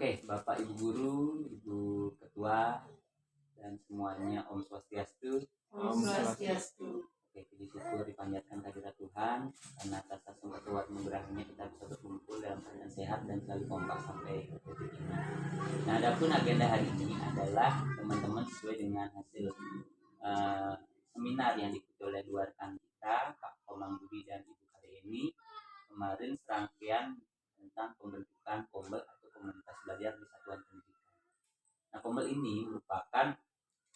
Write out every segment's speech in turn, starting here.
Oke, Bapak Ibu Guru, Ibu Ketua, dan semuanya Om Swastiastu. Om Swastiastu. Oke, puji syukur dipanjatkan kehadirat Tuhan karena atas sumber kuat anugerahnya kita bisa berkumpul dalam keadaan sehat dan selalu kompak sampai ke titik ini. Nah, adapun agenda hari ini adalah teman-teman sesuai dengan hasil seminar yang diikuti oleh dua rekan kita, Pak Komang Budi dan Ibu Karyeni. Kemarin serangkaian tentang pembentukan Kombel atau komunitas belajar di satuan pendidikan. Nah, Kombel ini merupakan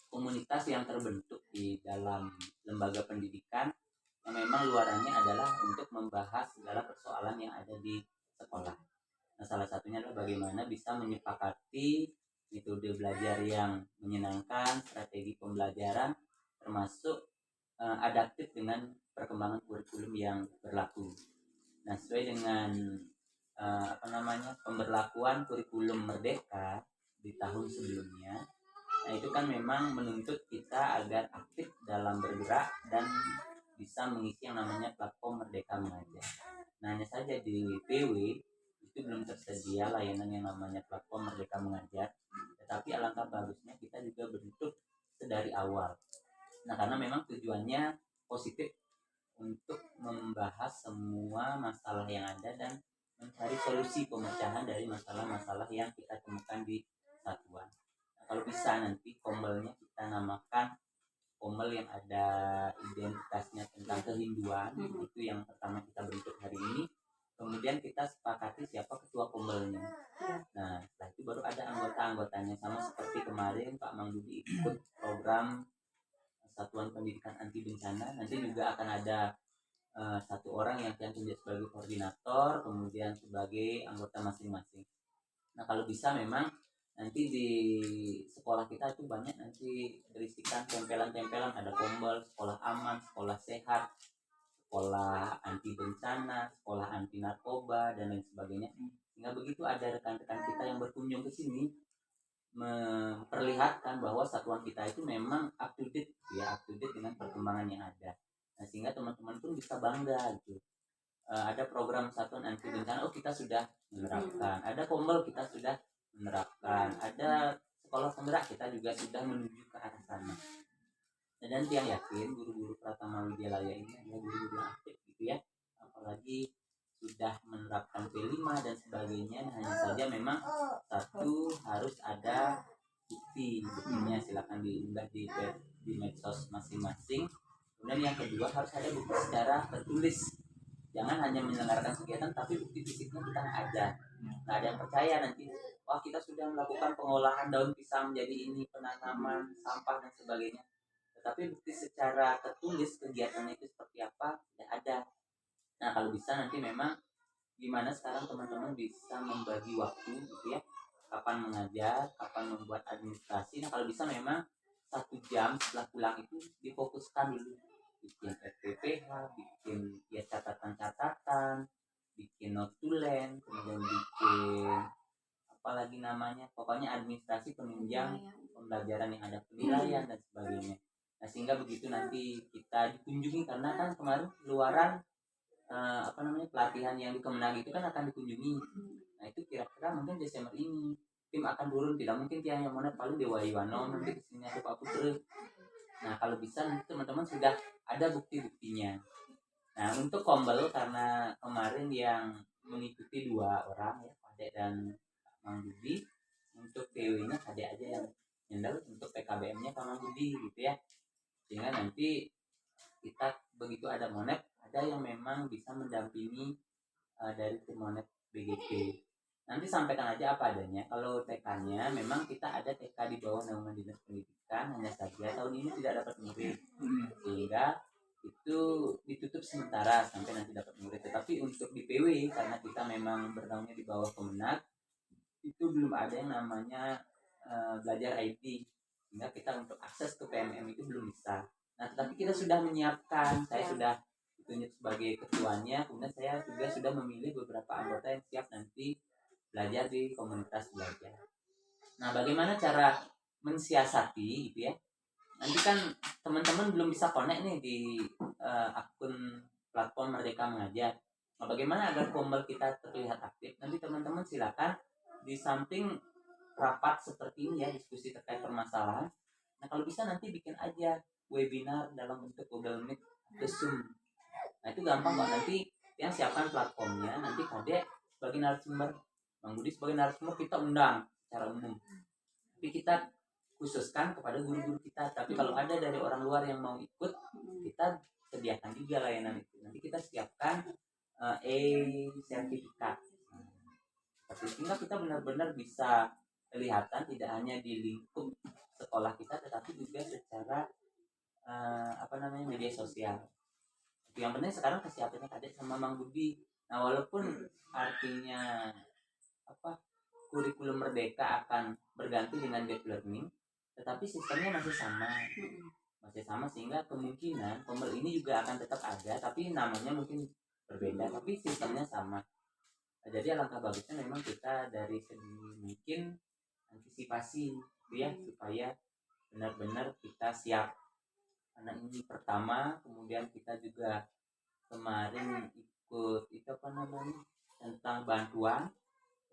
komunitas yang terbentuk di dalam lembaga pendidikan yang memang luarannya adalah untuk membahas segala persoalan yang ada di sekolah. Nah, salah satunya adalah bagaimana bisa menyepakati metode belajar yang menyenangkan, strategi pembelajaran, termasuk adaptif dengan perkembangan kurikulum yang berlaku. Nah, sesuai dengan pemberlakuan kurikulum Merdeka di tahun sebelumnya, nah itu kan memang menuntut kita agar aktif dalam bergerak dan bisa mengisi yang namanya platform Merdeka Mengajar. Nah, hanya saja di PW itu belum tersedia layanan yang namanya platform Merdeka Mengajar, tetapi alangkah bagusnya kita juga bentuk sedari awal. Nah, karena memang tujuannya positif untuk membahas semua masalah yang ada dan mencari solusi pemecahan dari masalah-masalah yang kita temukan di satuan. Nah, kalau bisa nanti kombelnya kita namakan kombel yang ada identitasnya tentang kehinduan, itu yang pertama kita bentuk hari ini. Kemudian kita sepakati siapa ketua kombelnya. Nah, setelah itu baru ada anggota-anggotanya, sama seperti kemarin Pak Mang Budi ikut program Satuan Pendidikan Anti Bencana. Nanti juga akan ada satu orang yang menjadi sebagai koordinator, kemudian sebagai anggota masing-masing. Nah, kalau bisa memang nanti di sekolah kita itu banyak nanti berisikan tempelan-tempelan, ada kombel, sekolah aman, sekolah sehat, sekolah anti bencana, sekolah anti narkoba, dan lain sebagainya. Sehingga begitu ada rekan-rekan kita yang berkunjung ke sini, memperlihatkan bahwa satuan kita itu memang up to date dengan perkembangan yang ada. Nah, sehingga teman-teman pun bisa bangga gitu. Ada program satuan anti bencana, kita sudah menerapkan. Ada kombel, kita sudah menerapkan. Ada sekolah penggerak, kita juga sudah menuju ke arah sana. Dan yang yakin guru-guru Pratama Widyalaya ini adalah guru-guru yang aktif gitu ya, apalagi sudah menerapkan P5 dan sebagainya. Hanya saja memang satu harus ada buktinya silakan diunggah di medsos masing-masing. Kemudian yang kedua harus ada bukti secara tertulis, jangan hanya menyelenggarakan kegiatan tapi bukti fisiknya kita ada. Nah, ada yang percaya nanti wah kita sudah melakukan pengolahan daun pisang menjadi ini, penanaman sampah dan sebagainya, tetapi bukti secara tertulis kegiatannya itu seperti apa tidak ada. Nah, kalau bisa nanti memang gimana sekarang teman-teman bisa membagi waktu gitu ya, kapan mengajar, kapan membuat administrasi. Nah, kalau bisa memang 1 jam setelah pulang itu difokuskan dulu, bikin RPPH, bikin ya catatan-catatan, bikin notulen, kemudian bikin apalagi namanya, pokoknya administrasi penunjang pembelajaran yang ada penilaian dan sebagainya. Nah, sehingga begitu nanti kita dikunjungi, karena kan kemarin luaran pelatihan yang di Kemenang itu kan akan dikunjungi. Nah, itu kira-kira mungkin Desember ini tim akan turun, tidak mungkin dia yang mana paling Dewa Iwano nanti kesini atau Pak Putri. Nah, kalau bisa nanti teman-teman sudah ada bukti-buktinya. Nah, untuk kombel karena kemarin yang mengikuti 2 orang ya, Pak Dek dan Pak Mang Budi. Untuk PW-nya Pak Dek aja yang nyendal, untuk PKBM-nya Pak Mang Budi gitu ya. Sehingga nanti kita begitu ada Monep, ada yang memang bisa mendampingi dari tim Monep BGP. Nanti sampaikan aja apa adanya. Kalau TK-nya memang kita ada TK di bawah naungan Dinas Pendidikan, hanya saja tahun ini tidak dapat murid, sehingga itu ditutup sementara sampai nanti dapat murid. Tetapi untuk di PW karena kita memang bernaungnya di bawah Kemenag, itu belum ada yang namanya belajar IT, sehingga kita untuk akses ke PMM itu belum bisa. Nah, tetapi kita sudah menyiapkan, saya sudah ditunjuk sebagai ketuanya, kemudian saya juga sudah memilih beberapa anggota yang siap nanti belajar di komunitas belajar. Nah, bagaimana cara mensiasati gitu ya? Nanti kan teman-teman belum bisa connect nih di akun platform Merdeka Mengajar. Nah, bagaimana agar kombel kita terlihat aktif? Nanti teman-teman silakan di samping rapat seperti ini ya, diskusi terkait permasalahan, nah kalau bisa nanti bikin aja webinar dalam bentuk Google Meet atau Zoom. Nah itu gampang kok, nanti yang siapkan platformnya, nanti Kade sebagai narasumber, Bang Budi sebagai narasumber, kita undang secara umum, tapi kita khususkan kepada guru-guru kita. Tapi kalau ada dari orang luar yang mau ikut, kita sediakan juga layanan itu. Nanti kita siapkan sertifikat. Sehingga kita benar-benar bisa kelihatan tidak hanya di lingkup sekolah kita, tetapi juga secara media sosial. Yang penting sekarang kesiapannya Kadek sama Mang Budi. Nah walaupun artinya kurikulum merdeka akan berganti dengan deep learning, tetapi sistemnya masih sama sehingga kemungkinan Kombel ini juga akan tetap ada, tapi namanya mungkin berbeda, tapi sistemnya sama. Jadi alangkah bagusnya memang kita dari segi mungkin antisipasi ya, supaya benar-benar kita siap. Karena ini pertama, kemudian kita juga kemarin ikut tentang bantuan,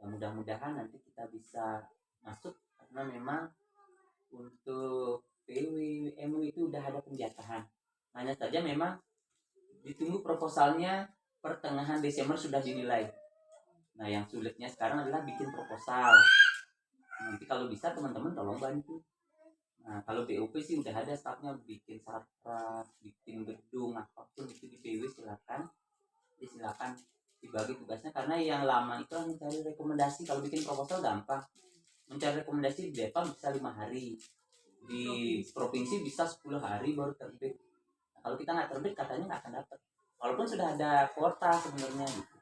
yang mudah-mudahan nanti kita bisa masuk, karena memang untuk PW, MW itu udah ada penjatahan. Hanya saja memang ditunggu proposalnya pertengahan Desember sudah dinilai. Nah yang sulitnya sekarang adalah bikin proposal. Nanti kalau bisa teman-teman tolong bantu. Nah kalau BUP sih udah ada stafnya, bikin sarpras, bikin gedung, apapun itu di PW silakan dibagi tugasnya. Karena yang lama itu mencari rekomendasi. Kalau bikin proposal gampang, mencari rekomendasi di Depam bisa 5 hari, di provinsi bisa 10 hari baru terbit. Nah, kalau kita nggak terbit katanya nggak akan dapat, walaupun sudah ada kuota sebenarnya gitu.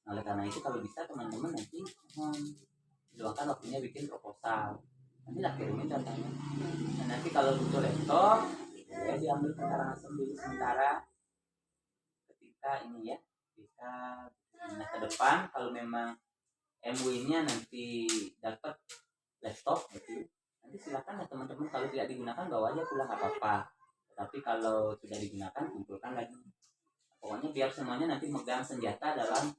Nah, oleh karena itu kalau bisa teman-teman nanti luangkan waktunya bikin proposal, nanti lah kirimin datanya. Nah, nanti kalau butuh laptop ya diambil keterangan dulu sementara ketika ini ya, bisa. Nah ke depan kalau memang MW-nya nanti dapat laptop gitu, nanti silakan ya teman-teman, kalau tidak digunakan bawa aja pulang nggak apa-apa, tapi kalau sudah digunakan kumpulkan lagi. Pokoknya biar semuanya nanti megang senjata dalam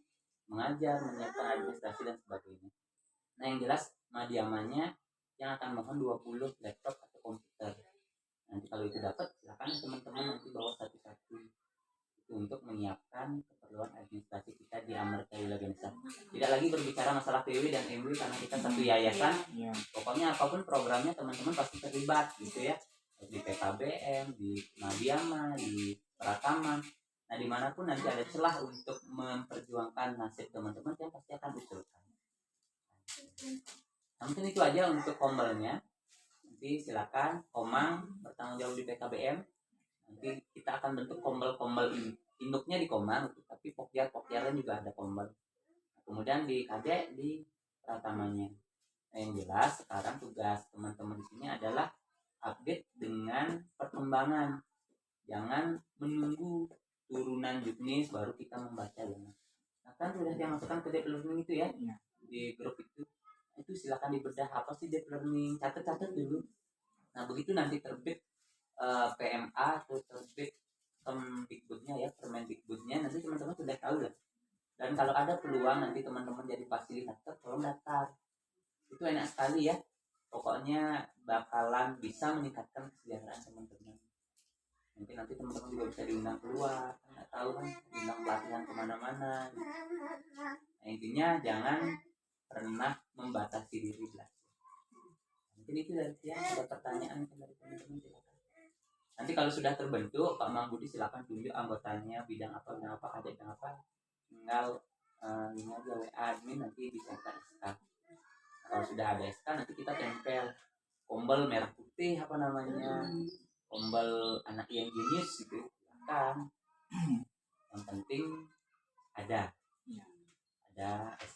mengajar, menyiapkan administrasi dan sebagainya. Nah yang jelas Madiamanya yang akan mohon 20 laptop atau komputer. Nanti kalau itu dapat silakan teman-teman nanti bawa satu-satu itu untuk menyiapkan keperluan administrasi kita di Amerta Wilagensa. Tidak lagi berbicara masalah PW dan MW karena kita satu yayasan. Pokoknya apapun programnya teman-teman pasti terlibat gitu ya. Di PKBM, di Madiama, di Pratama. Nah dimanapun nanti ada celah untuk memperjuangkan nasib teman-teman, yang pasti akan usulkan. Nah, mungkin itu aja untuk kombelnya. Nanti silakan Komang bertanggung jawab di PKBM. Nanti kita akan bentuk kombel-kombel ini. Induknya di Komang, tapi pokjar-pokjarnya juga ada kombel. Nah, kemudian di KD di Pratamanya. Nah, yang jelas sekarang tugas teman-teman di sini adalah update dengan perkembangan. Jangan menunggu turunan juknis baru kita membaca ya. Nah, kan sudah dimasukkan ke deep learning itu ya, di grup itu. Itu silakan dibedah apa sih deep learning, catat-catat dulu. Nah begitu nanti terbit PMA atau terbit Kemdikbudnya ya, Permendikbudnya, nanti teman-teman sudah tahu lah. Dan kalau ada peluang nanti teman-teman jadi fasilitator, tolong daftar. Itu enak sekali ya. Pokoknya bakalan bisa meningkatkan kesejahteraan teman-teman. Nanti teman-teman juga bisa diundang keluar, nggak tahu kan, diundang pelatihan kemana-mana. Nah intinya jangan pernah membatasi diri belajar. Mungkin itu dari ya, ada pertanyaan dari teman-teman silakan. Nanti kalau sudah terbentuk Pak Mang Budi silakan tunjuk anggotanya, bidang apa, ada bidang apa, tinggal ini aja WA admin, nanti bisa kita SK. Kalau sudah ada SK nanti kita tempel kombel merah putih apa namanya, kombel anak yang jenius gitu kan. Yang penting ada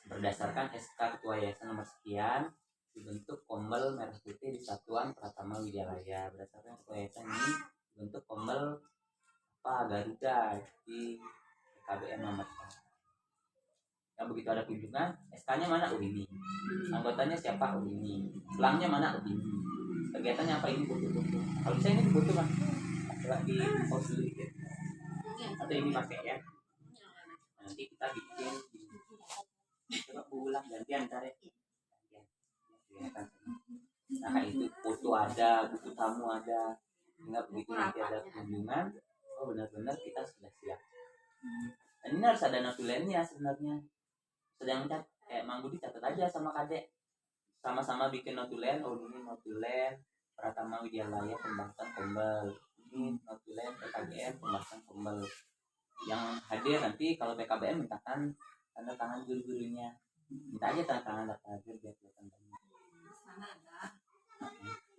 berdasarkan SK Ketua Yayasan nomor sekian dibentuk kombel merah putih di Satuan Pratama Widyalaya. Berdasarkan Ketua Yayasan ini dibentuk kombel Garuda di KBM nomor 4. Yang begitu ada kunjungan, SK-nya mana? Oh ini. Anggotanya siapa? Oh ini. Pelangnya mana? Oh ini. Kegiatannya apa? Ini foto-foto. Kalau bisa ini foto kan? Coba di post dulu gitu. Atau ini pakai ya. Nanti kita bikin. Coba ulang gantian cari. kelihatan. Nah itu foto ada, buku tamu ada, sehingga begitu nanti ada kunjungan, oh benar-benar kita sudah siap. Dan ini harus ada notulennya sebenarnya. Sedangkan kayak Mang Budi catat aja sama Kadek, sama-sama bikin notulen. Oh ini notulen Pratama Widyalaya Pembahasan Kombel, ini notulen PKBM Pembahasan Kombel. Yang hadir nanti kalau PKBM mintakan tanda tangan guru-gurunya, minta aja tanda tangan daftar hadir biar kelihatan banyak. Sana ada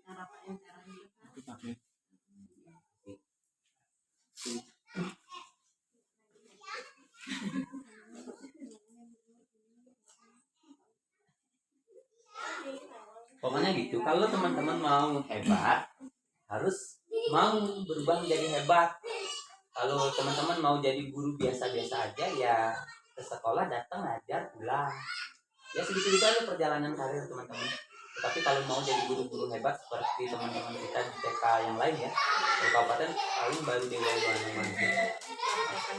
cara Pak caranya kan. Pokoknya gitu, kalau teman-teman mau hebat harus mau berubah menjadi hebat. Kalau teman-teman mau jadi guru biasa-biasa aja ya ke sekolah datang ngajar pulang, ya segitu-gitu aja perjalanan karir teman-teman. Tapi kalau mau jadi guru-guru hebat seperti teman-teman kita di TK yang lain ya, di kabupaten paling baru Dewa Luana aja.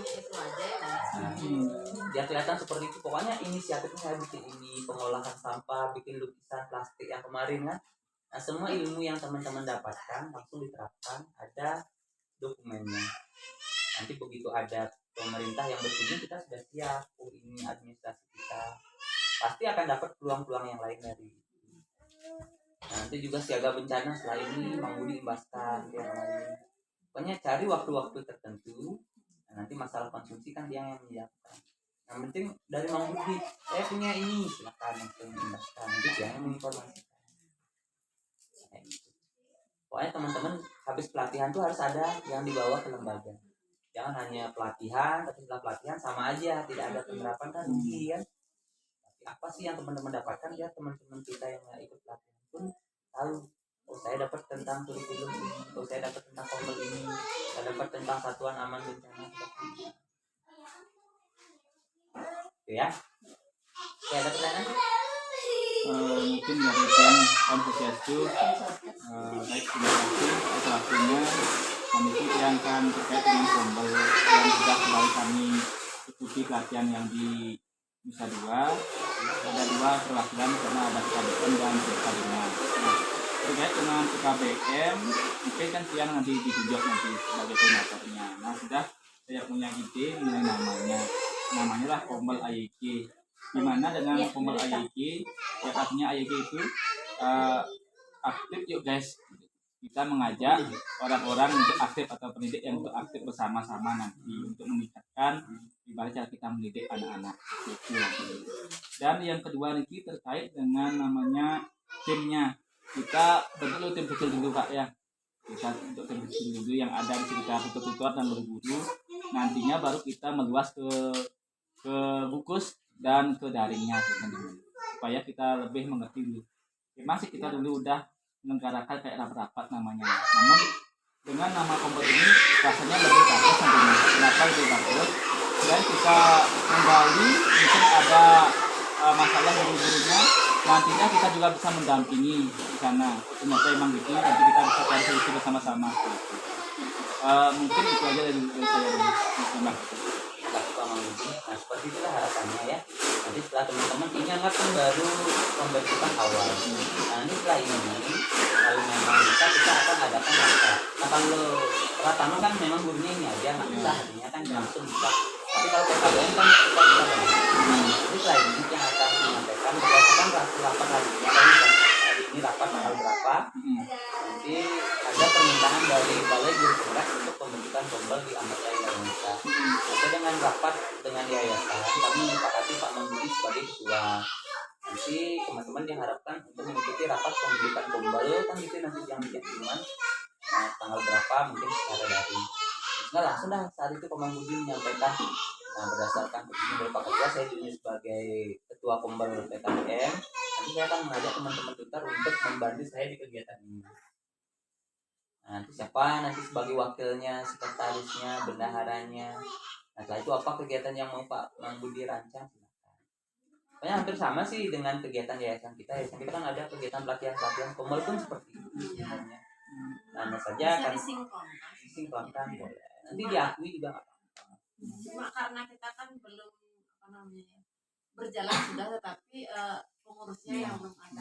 Itu aja ya. Dia kelihatan seperti itu. Pokoknya inisiatifnya saya bikin ini, pengolahan sampah, bikin lukisan plastik yang kemarin kan. Nah semua ilmu yang teman-teman dapatkan langsung diterapkan, ada dokumennya. Nanti begitu ada pemerintah yang berkunjung kita sudah siap. Oh ini administrasi kita, pasti akan dapat peluang-peluang yang lain dari. Nah, nanti juga siaga bencana setelah ini Mang Budi imbaskan yang lain. Pokoknya cari waktu-waktu tertentu. Nah, nanti masalah konsumsi kan dia yang menyiapkan. Yang penting dari Mang Budi, saya punya ini, silakan langsung imbaskan. Nanti dia yang menginformasikan. Nah, gitu. Pokoknya teman-teman habis pelatihan tuh harus ada yang dibawa ke lembaga. Jangan hanya pelatihan, tapi setelah pelatihan sama aja, tidak ada penerapan kan rugi kan. Tapi apa sih yang teman-teman dapatkan ya, teman-teman kita yang nggak ikut pelatihan pun tahu. Oh saya dapat tentang kurikulum ini, oh saya dapat tentang kombel ini, saya dapat tentang satuan aman bencana. Oke ya. Oke, ada pertanyaan? Mungkin dari yang Konfusiasku, baik terima kasih atas waktunya. Kami yang akan terkait dengan kombel yang sudah kembali kami ikuti pelatihan yang di Nusa Dua. Ada 2 perwakilan karena ada PKBM dan PKBM. Nah, terkait dengan PKBM, mungkin kan siang nanti ditunjuk nanti sebagai koordinatornya. Nah, sudah saya punya ide mengenai namanya. Namanya lah kombel AYG. Dimana dengan kombel AYG, ya artinya AYG itu aktif yuk guys. Kita mengajak orang-orang untuk aktif atau pendidik yang untuk aktif bersama-sama nanti untuk meningkatkan gimana cara kita mendidik anak-anak itu. Dan yang kedua nanti terkait dengan namanya timnya, kita bentuk dulu tim kecil dulu Pak ya. Kita untuk tim kecil dulu yang ada di sekitar tutor dan guru-guru. Nantinya baru kita meluas ke bukus dan ke daringnya teman-teman, supaya kita lebih mengerti dulu. Masih kita dulu udah menyelenggarakan kayak rapat-rapat namanya. Namun dengan nama kompet ini rasanya lebih bagus nantinya. Kenapa lebih bagus? Dan kita kembali mungkin ada masalah guru-gurunya, nantinya kita juga bisa mendampingi di sana. Ternyata emang gitu, nanti kita bisa cari solusi bersama-sama. Mungkin itu aja dari saya dulu. Nah seperti itulah harapannya ya. Nanti setelah teman-teman ini anggap kan baru pembentukan awal. Nah ini setelah ini kalau memang kita akan adakan rapat. Nah kalau pertama kan memang gurunya ini aja nggak bisa, artinya kan langsung bisa. Tapi kalau PKBM kan kita bisa banyak. Jadi setelah ini yang akan menyampaikan berdasarkan rapat hari ini rapat tanggal berapa. Nanti ada permintaan dari Balai Guru Keras untuk pembentukan kombel di Anggota Indonesia. Nanti dengan rapat dengan yayasan kami menyepakati Pak Mangudi sebagai ketua. Nanti teman-teman diharapkan untuk mengikuti rapat pembentukan kombel kan gitu nanti yang pengumuman tanggal berapa mungkin secara daring. Nah langsung dah saat itu Pak Mangudi menyampaikan. Nah berdasarkan keputusan dari Pak Ketua saya juga sebagai ketua kombel PKBM. Nanti saya akan mengajak teman-teman tutor untuk membantu saya di kegiatan ini. Nah, nanti siapa nanti sebagai wakilnya, sekretarisnya, bendaharanya. Nah setelah itu apa kegiatan yang mau Pak Mang Budi rancang silakan. Pokoknya hampir sama sih dengan kegiatan yayasan kita. Yayasan kita kan ada kegiatan pelatihan kombel pun seperti itu sebenarnya. Nah hanya saja kan disinkronkan boleh. Nanti diakui juga nggak apa-apa. Cuma karena kita kan belum berjalan sudah, tetapi pengurusnya yang belum ada.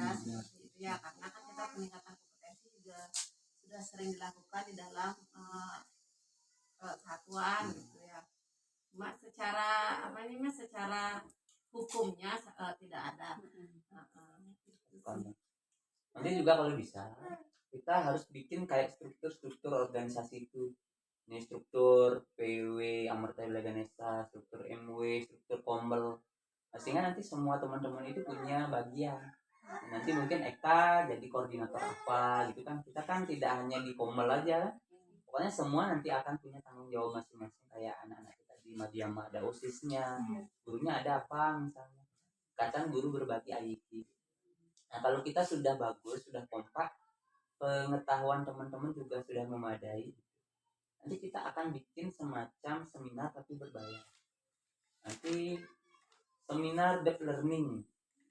Nanti juga kalau bisa kita harus bikin kayak struktur organisasi itu. Ini struktur PW Amarta Wilayah Ganesha, struktur MW, struktur Kombel. Sehingga nanti semua teman-teman itu punya bagian. Nanti mungkin Eka jadi koordinator apa gitu kan. Kita kan tidak hanya di Kombel aja. Pokoknya semua nanti akan punya tanggung jawab masing-masing, kayak anak-anak kita di Madiama ada OSIS-nya, gurunya ada apa misalnya. Kadang guru berbagi IEP. Nah, kalau kita sudah bagus, sudah kompak, pengetahuan teman-teman juga sudah memadai, nanti kita akan bikin semacam seminar tapi berbayar. Nanti seminar deep learning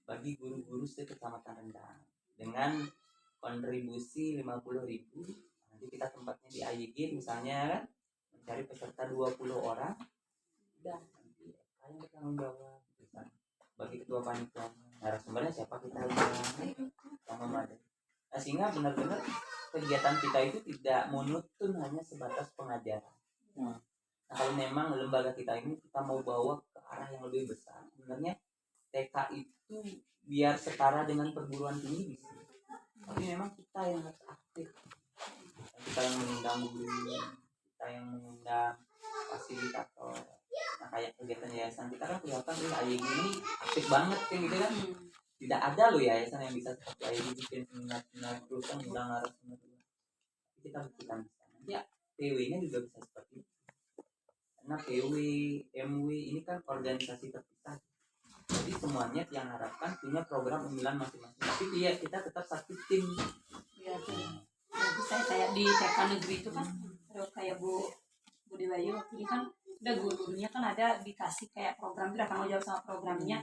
bagi guru-guru se-Kecamatan Rendang dengan kontribusi 50.000. Nanti kita tempatnya di AYG misalnya kan, mencari peserta 20 orang. Udah, nanti kalian bertanggung jawab misalnya. Bagi ketua panitia, narasumbernya siapa kita lihat sama memadai. Nah, sehingga benar-benar kegiatan kita itu tidak monoton hanya sebatas pengajaran. Nah, kalau memang lembaga kita ini kita mau bawa ke arah yang lebih besar, sebenarnya TK itu biar setara dengan perguruan tinggi bisa. Tapi memang kita yang harus aktif. Kita yang mengundang guru, kita yang mengundang fasilitator. Nah, kayak kegiatan yayasan kita kan kelihatan AYG ini aktif banget kan gitu kan. Tidak ada loh yayasan yang bisa seperti AYG bikin seminar terus kan undang narasumber. Kita buktikan bisa. Ya, PW-nya juga bisa seperti itu. Karena PW, MW ini kan organisasi terpisah. Jadi semuanya yang harapkan punya program unggulan masing-masing. Tapi kita tetap satu tim. Iya tuh. Jadi saya kayak di TK negeri itu kan kayak Bu Budi Bayu ini kan udah gurunya kan ada dikasih kayak program itu, tanggung jawab sama programnya.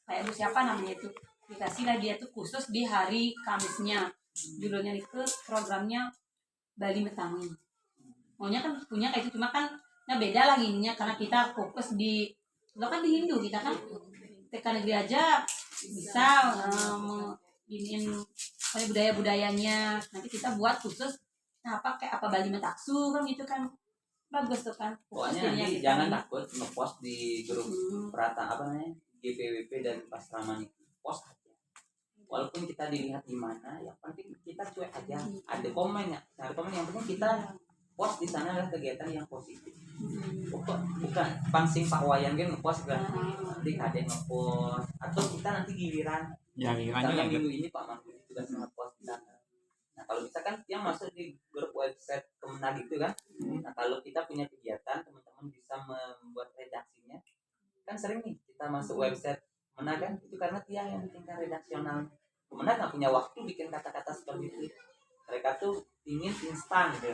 Kayak Bu siapa namanya itu, dikasih lah dia tuh khusus di hari Kamisnya. Judulnya itu programnya Bali Metangi. Maunya kan punya kayak itu, cuma kan nah beda lagi ininya karena kita fokus di, lo kan di Hindu, kita kan TK negeri aja bisa iniin budaya-budayanya. Nanti kita buat khusus apa kayak apa Bali Metaksu kan gitu kan, bagus tuh kan. Pokoknya nanti jangan takut ngepost di grup perata apa namanya GPWP dan Pasraman itu, post aja. Walaupun kita dilihat di mana, yang penting kita cuek aja. Ada komen ya, ada komen yang penting kita post di sana adalah kegiatan yang positif. Bukan pangsing Pak Wayan kan ngepost kan, nanti kadang ngepost atau kita nanti giliran. Misalnya minggu ini Pak Mahfud juga ngepost di sana. Nah kalau bisa kan yang masuk di grup website Kemenag itu kan. Nah kalau kita punya kegiatan, teman-teman bisa membuat redaksinya. Kan sering nih kita masuk website Kemenag kan, itu karena dia yang bikin redaksional. Kemenag nggak punya waktu bikin kata-kata seperti itu. Mereka tuh ingin instan gitu.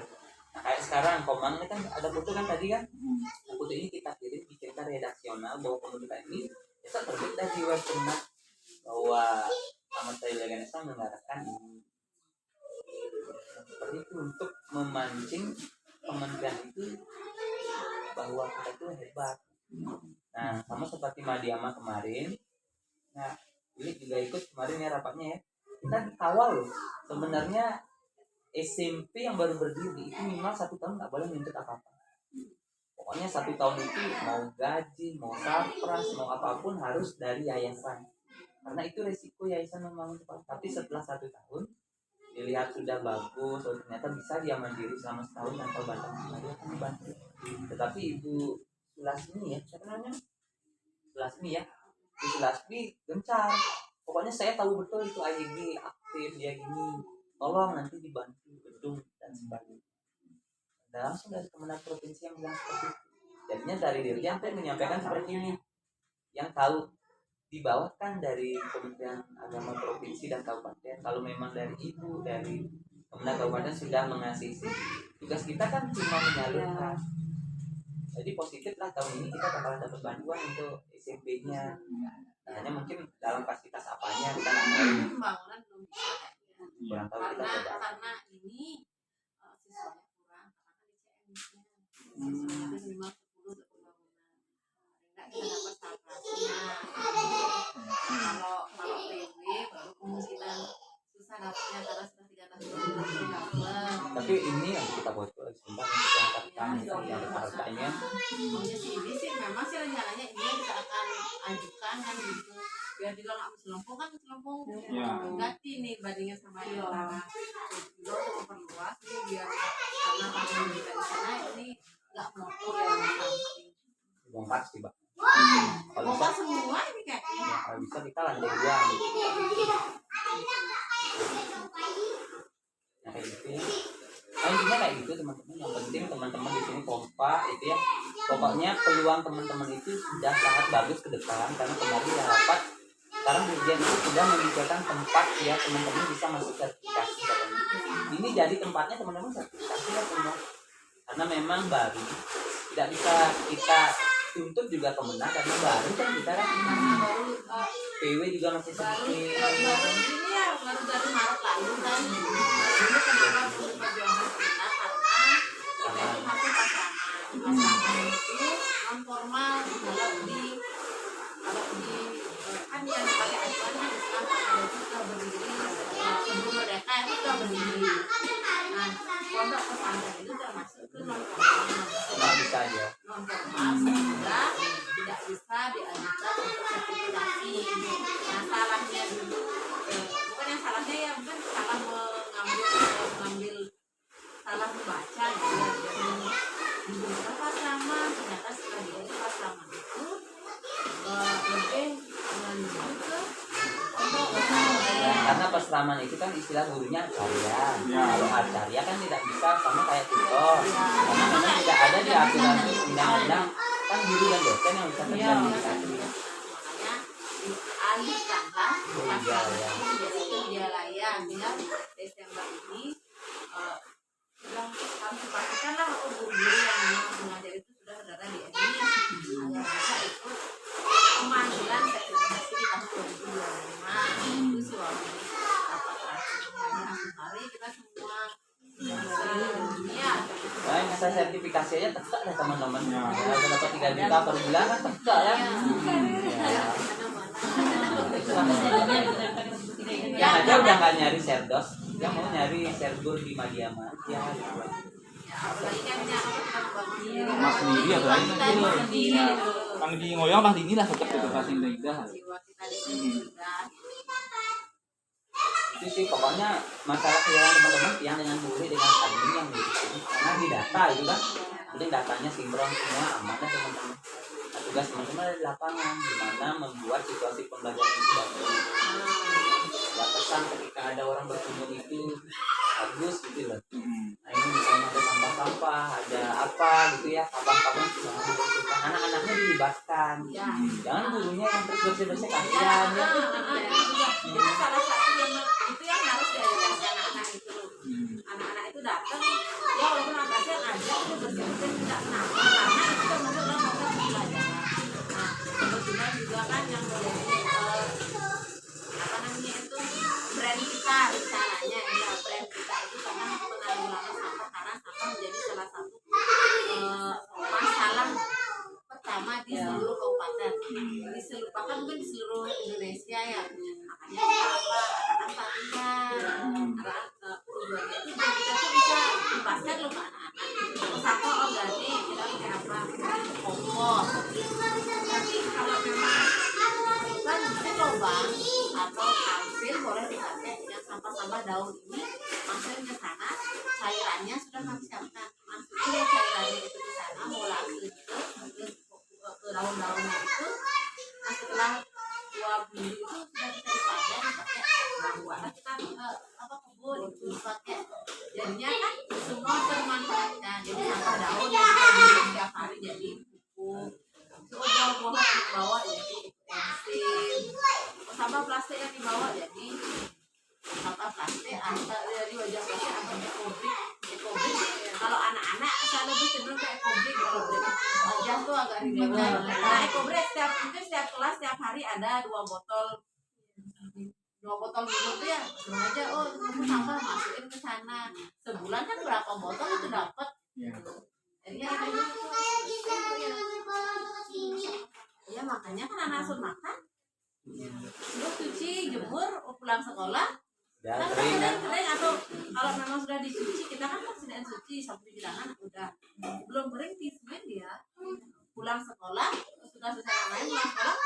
Nah kayak sekarang Komang ini kan ada foto kan tadi kan. Nah, foto ini kita kirim bikinkan redaksional bahwa pembentukan ini itu terbit dari web Kemenag bahwa Amarta Wilayah Ganesha mengatakan ini. Seperti itu untuk memancing kementerian itu bahwa kita itu hebat. Nah sama seperti Madiama kemarin. Nah Willy juga ikut kemarin ya rapatnya ya. Kita dikawal loh. Sebenarnya SMP yang baru berdiri itu minimal 1 tahun nggak boleh menuntut apa-apa. Pokoknya 1 tahun itu mau gaji, mau sarpras, mau apapun harus dari yayasan. Karena itu resiko yayasan membangun cepat. Tapi setelah 1 tahun dilihat sudah bagus, oh ternyata bisa dia mandiri selama setahun tanpa bantuan, dia akan dibantu. Tetapi Ibu Sulasmi ya, siapa namanya? Sulasmi ya. Ibu Sulasmi gencar. Pokoknya saya tahu betul itu AYG aktif dia gini. Tolong nanti dibantu gedung dan sebagainya. Dan langsung dari Kemenag provinsi yang bilang seperti itu. Jadinya dari Dirjen menyampaikan seperti ini. Yang tahu di bawah kan dari Kementerian Agama provinsi dan kabupaten. Kalau memang dari ibu dari Kemenag kabupaten sudah mengasih, tugas kita kan cuma menyalurkan. Jadi positif lah tahun ini kita bakalan dapat bantuan untuk SMP-nya. Nah, hanya mungkin dalam fasilitas apanya kita nggak tahu. Pembangunan belum bisa. Kurang tahu kita coba. Karena ini siswanya kurang, karena siswanya itu minimal 10 untuk pembangunan. Enggak kita dapat sarprasnya. Kalau PW baru kemungkinan susah dapatnya karena sudah 3 tahun belum dapat. Tapi ini yang kita buat sumbang untuk yang kami yang harganya. Maunya sih ini sih memang sih rencananya ini kita akan ajukan kan gitu. Biar juga nggak selempung kan selempung Ya. ganti nih bandingnya sama yang tanah 10 kilo memperluas ini biar karena tanah di sana ini nggak mengukur yang samping. bongkar sih Pak. Kalau Bongkar bisa, semua ini kayaknya. ya, kalau bisa kita lantai 2 gitu. Nah, kayak gitu ya. Nah, intinya kayak gitu teman-teman. Yang penting teman-teman di sini kompak itu ya. Pokoknya peluang teman-teman itu sudah sangat bagus ke depan karena kemarin ya rapat. Sekarang Dirjen itu sudah menyediakan tempat ya teman-teman bisa masuk sertifikasi katanya. Ini jadi tempatnya teman-teman sertifikasi ya semua. Karena memang baru tidak bisa kita tuntut juga kemenang karena baru kan kita kan Baru PW juga masih baru sedikit. baru ini ya baru dari Maret lalu kan ini kenapa perlu perjuangan kita karena kita itu masuk pasangan itu non formal kalau di kan yang dipakai acuan kan Islam kalau itu sudah berdiri sebelum merdeka itu sudah berdiri. Nah pondok pesantren itu termasuk ke non formal. Nggak bisa aja. Non formal sehingga tidak bisa diajukan untuk sertifikasi. Nah salahnya dulu bukan yang salahnya ya bukan salah mengambil salah membaca gitu ya. Jadi dibuka pasaman ternyata setelah dia pasaman itu lebih menuju ke pondok pesantren. Karena peseraman itu kan istilah gurunya acarya. Ya. Kalau acarya kan tidak bisa sama kayak tutor. Karena memang tidak ada di aturan undang-undang kan guru dan dosen yang bisa tersertifikasi. Makanya dialihkanlah pasangan itu menjadi kerja layak sehingga Desember ini sudah harus dipastikan lah guru-guru yang memang mengajar itu sudah terdaftar di SI agar bisa ikut pemanggilan sertifikasi di tahun 2025 itu sih waktu ini apa terakhirnya hari kita semua bisa dunia Nah, bisa sertifikasi aja tegak lah teman-teman. Ya. Ya, udah dapat 3 juta per bulan kan tegak ya. Yang aja udah nggak nyari serdos, yang mau nyari sergur di Madiama aja. Gitu. apalagi kan punya apa kita membangun diri Mas sendiri atau lain kita sendiri gitu. Kang di ngoyong lah dini lah tetap itu kasih dah. Jiwa kita di sini sudah Itu sih pokoknya masalah kehilangan teman-teman yang dengan guru dengan admin yang gitu. Karena di data itu kan, penting datanya sinkron semua aman ya teman-teman. Nah, tugas teman-teman ada di lapangan, gimana membuat situasi pembelajaran itu bagus. Ya pesan ketika ada orang berkunjung itu bagus gitu loh. Nah ini misalnya ada sampah-sampah, ada apa gitu ya, kapan-kapan jangan dibersihkan. Anak-anaknya dilibatkan. ya Jangan gurunya yang terus bersih-bersih kasihan ya. itu salah satu yang itu yang harus diajarkan ke anak-anak itu anak-anak itu datang ya walaupun agaknya ngajak itu bersih-bersih tidak kenapa karena itu termasuk dalam proses pembelajaran. Nah kebetulan juga kan yang menjadi apa namanya itu brand kita rencananya ya brand kita itu karena penanggulangan sampah karena sampah menjadi salah satu masalah pertama di seluruh kabupaten di seluruh bahkan mungkin di seluruh Indonesia ya makanya apa anak-anak anak tujuannya itu biar kita tuh bisa dipaskan loh ke anak-anak sampah organik kita pakai apa kompos tapi kalau memang kan mungkin lubang atau kampil boleh dipakai yang sampah-sampah daun ini masukin ke sana cairannya sudah kami siapkan masukin cairannya itu ke sana mau langsung gitu ke daun-daunnya itu nah setelah 2 minggu itu sudah bisa dipakai nah buatlah kita apa kebun itu dipakai jadinya kan semua termanfaatkan jadi sampah daun yang kita bisa setiap hari jadi pupuk buah-buahan yang dibawa jadi enzim sampah plastik yang dibawa jadi sampah plastik atau dari wajah plastik atau ekobrik kalau anak-anak saya lebih cenderung ke ekobrik wajah tuh agak ribet kan nah ekobrik mungkin setiap kelas setiap hari ada 2 botol minum tuh ya sengaja itu sampah masukin ke sana sebulan kan berapa botol itu dapat jadinya ya makanya kan anak asuh makan terus cuci jemur pulang sekolah Ya, kan kering kan. kering atau kalau memang sudah dicuci kita kan persediaan suci sampai di tangan udah belum kering tismen dia pulang sekolah sudah selesai yang lain pulang sekolah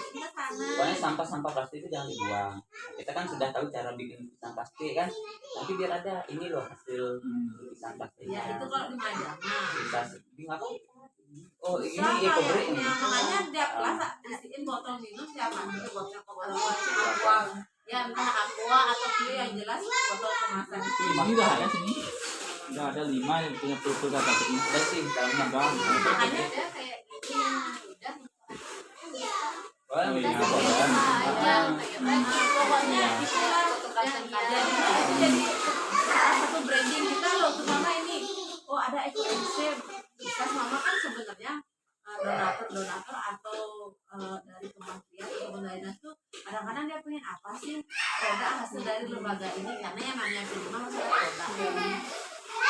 kita sana. Pokoknya sampah-sampah plastik itu jangan dibuang. Kita kan sudah tahu cara bikin lukisan plastik kan, nanti biar ada ini loh hasil lukisan plastik. Ya itu kalau di Majama. Bisa di apa? Oh ini Sama ekobrik yang ini. makanya tiap kelas isiin botol minum siapa itu botol aqua ya entah aqua atau clear yang jelas botol kemasan. Ini udah ada sini. Udah ada 5 yang punya pulpen kata ini. Ada sih dalamnya bang. Makanya dia kayak gini udah. Oh, Oh, iya. Pokoknya itulah jadi salah satu branding kita loh terutama ini. Oh ada ekosistem. Kita mama kan sebenarnya donatur atau dari kementerian atau dinas tuh kadang-kadang dia pengen apa sih produk hasil dari lembaga ini karena yang namanya Prima masih ada produk.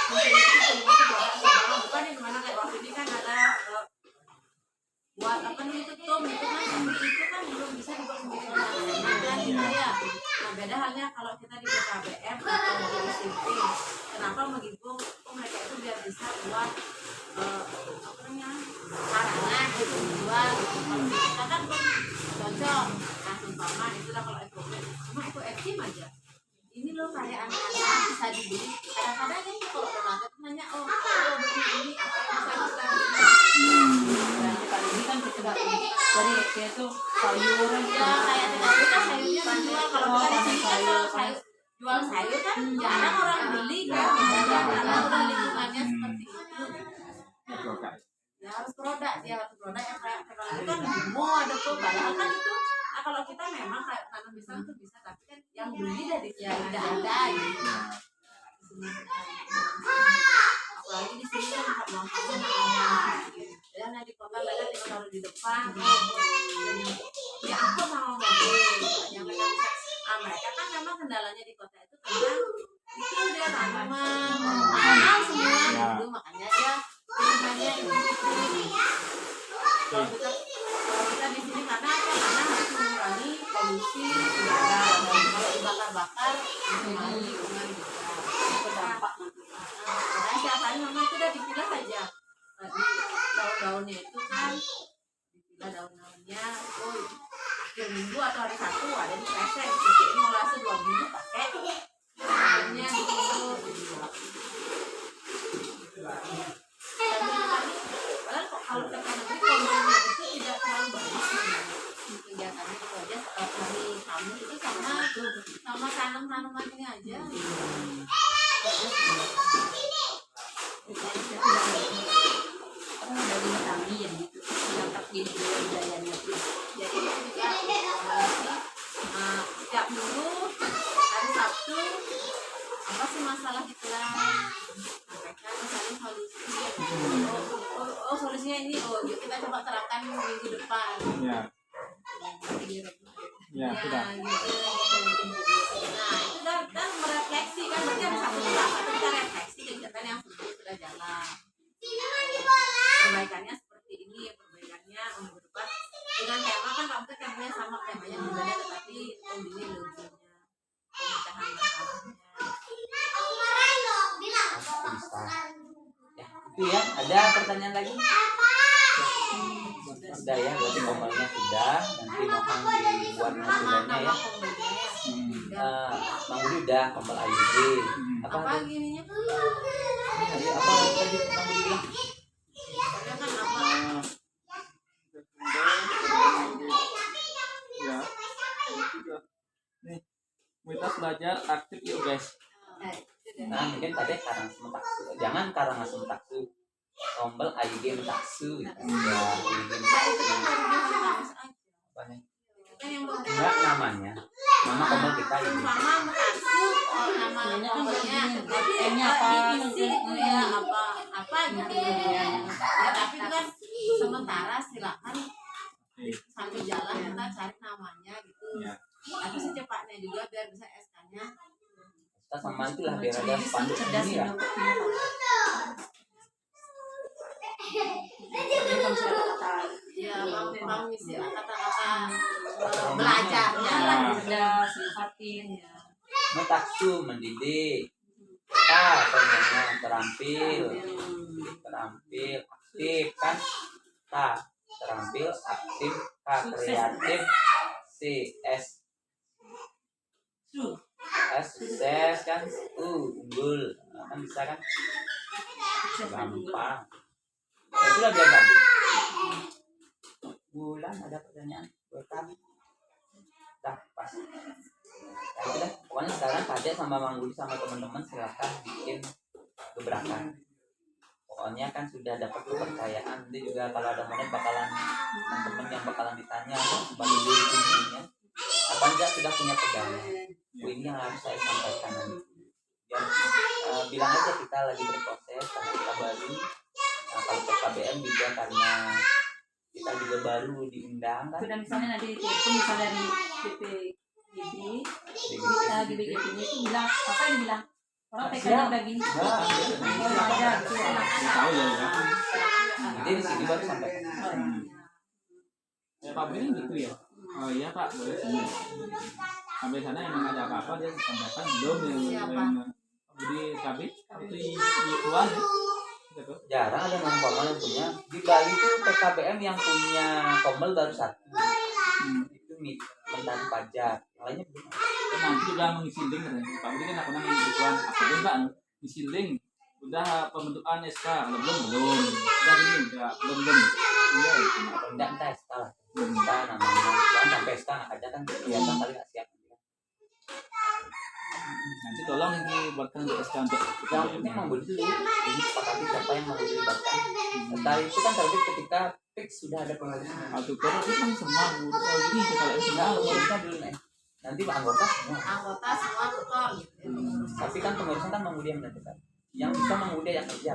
Mungkin itu Prima itu produk bukan yang mana kayak waktu ini kan ada buat apa nih itu tom itu kan tapi itu kan belum bisa dibuat kan gitu ya. Nah beda halnya kalau kita di BKBM atau di SMP kenapa mengimbau mereka itu biar bisa buat apa namanya karangan gitu jual gitu. Kalau kita kan cocok nah umpama itulah kalau ekobrik cuma itu eksim aja ini loh kayak anak-anak bisa dibeli kadang-kadang kan kalau donatur nanya oh beli ini apa yang bisa kita Dan kali ini kan kita dari kayak itu sayuran ya kayak kita sayurnya dijual kalau kita di sini kan kalau sayur jual sayur kan jarang orang beli kan karena udah lingkungannya seperti itu. Ya, produk. Ya harus produk dia harus produk yang kayak itu kan mau ada tuh padahal kan itu kalau kita memang kayak tanam pisang tuh bisa tapi kan yang beli dari ya udah ada gitu. Apalagi di sini kan tempat buang sampah dan di kota mereka tinggal taruh di depan ya aku sama mobil yang mereka bisa mereka kan memang kendalanya di kota itu karena itu dia tanaman mahal semua gitu makanya dia pilihannya itu kalau kita di sini karena apa karena harus mengurangi polusi udara dan kalau dibakar-bakar mengurangi lingkungan kita berdampak nanti karena setiap hari mama itu udah dipilah aja di daun-daunnya itu kan dipilah daun-daunnya oh akhir minggu atau hari Sabtu ada di kresek dicuciin molase 2 minggu pakai daunnya gitu padahal kalau tekan negeri kontennya itu tidak terlalu banyak kegiatannya itu aja hari Kamis itu sama tanam-tanaman ini aja dari kami yang gitu yang di budayanya itu jadi itu juga setiap minggu hari Sabtu apa sih masalah kita mereka misalnya solusi oh solusinya ini yuk kita coba terapkan minggu depan Ya, sudah. gitu. Nah itu dan merefleksi kan berarti ada satu tahap atau kita refleksi kegiatan yang sudah jalan perbaikannya seperti ini perbaikannya minggu depan dengan tema kan kamu temanya sama temanya berbeda tetapi ini lucunya pemecahan masalahnya Itu ya, ada pertanyaan lagi? Sudah ya, berarti kombalnya sudah. Nanti mohon dibuat hasilnya ya. Bang Budi udah kombal AIG. apa gininya Apa tadi Bang Budi bilang? kan apa Ya. Nih, komunitas belajar aktif yuk guys. Nah mungkin tadi karang sementaksu. Jangan karang sementaksu. Kombal AIG mentaksu. Ya, AIG mentaksu. Apa nih? kan yang Enggak namanya. Nama kombal kita ini. sama mekasu nama kombalnya tapi divisi itu ya apa gitu ya tapi itu kan sementara silakan sambil jalan kita cari namanya gitu tapi secepatnya juga biar bisa SK-nya Kita sama itu lah biar ada spanduk ini ya. ya bang misi kata-kata belajarnya lah sudah simpatin ya Mentaksu mendidik. Sebenarnya terampil, aktif kan. terampil, aktif, K kreatif, C sukses kan, unggul. Kan bisa kan, gampang. Itulah biar bagus. Bulan ada pertanyaan buat kami. Dah pas. Ya udah, pokoknya sekarang Kak sama Mang Budi sama teman-teman silakan bikin gebrakan. Pokoknya kan sudah dapat kepercayaan. Nanti juga kalau ada momen bakalan teman-teman yang bakalan ditanya sebagai diri kuncinya, apa enggak sudah punya pegangan. Ini yang harus saya sampaikan nanti. Ya, bilang aja kita lagi berproses karena kita baru. Nah, kalau PKBM juga karena kita juga baru diundang kan. Sudah misalnya nanti telepon misalnya dari GBGP nya itu bilang apa yang bilang orang PK udah gini. Ada gitu. Tahu ya. Jadi di sini baru sampai. Ya Pak Budi gitu ya. Oh iya Pak, boleh sini. Sampai sana emang ada apa-apa dia sampaikan belum yang Pak Budi kabit itu keluar gitu. Jarang ada non formal yang punya. Di Bali tuh PKBM yang punya komel baru satu. Itu Mentan Pajar. Yang lainnya belum. Nanti udah mengisi link katanya. Pak Budi kan aku nanya gituan. Apa belum Pak? Mengisi link. Udah pembentukan SK belum. Udah ini udah belum. Iya itu. Enggak salah. Kita namanya kan sampai sekarang ada kan kelihatan kali nggak siap. Nanti tolong nanti buatkan untuk SK untuk Yang penting mau beli dulu. Ini sepakati siapa yang mau dilibatkan. Setelah itu kan terbit ketika fix sudah ada pengajuan. Atau kalau itu kan semua kalau gini kalau ini semua Pengurusnya dulu nih. Nanti anggota semua. Anggota semua tutor gitu. Tapi kan pengurusnya kan mengundi yang menentukan. Yang bisa mengundi yang kerja.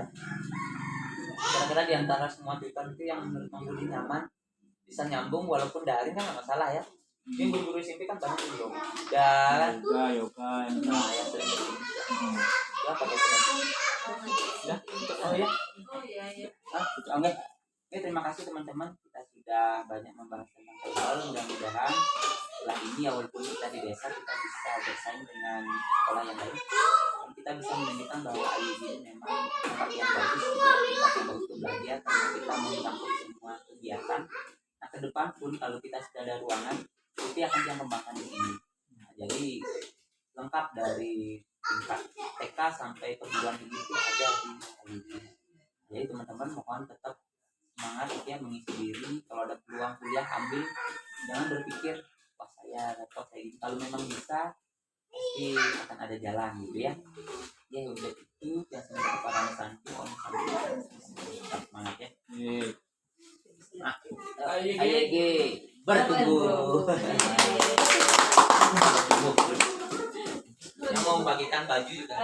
Kira-kira di antara semua tutor itu yang menurut mengundi nyaman, bisa nyambung walaupun daring kan nggak masalah ya. Ini guru-guru SMP kan banyak yang dan yoga yang nah yang sering ya pakai seragam. Ya, oh ya. Iya. Oke. Oke, terima kasih teman-teman. Kita sudah banyak membahas tentang hal. Mudah-mudahan setelah ini ya walaupun kita di desa kita bisa bersaing dengan sekolah yang lain. Dan kita bisa menunjukkan bahwa IUB ini memang tempat yang bagus, tempat yang bagus untuk belajar karena kita mencakup semua kegiatan. Nah, ke depan pun kalau kita sudah ada ruangan, itu akan yang kembangkan di sini. Nah, jadi lengkap dari tingkat TK sampai perguruan tinggi itu ada di IUB. Jadi teman-teman mohon tetap semangat ya mengisi diri. Kalau ada peluang kuliah ambil, jangan berpikir wah saya repot kayak gitu. Kalau memang bisa pasti akan ada jalan gitu ya. Ya udah itu yang semoga para santi om santi tetap semangat ya. Nah, AYG bertumbuh. Yang mau membagikan baju juga.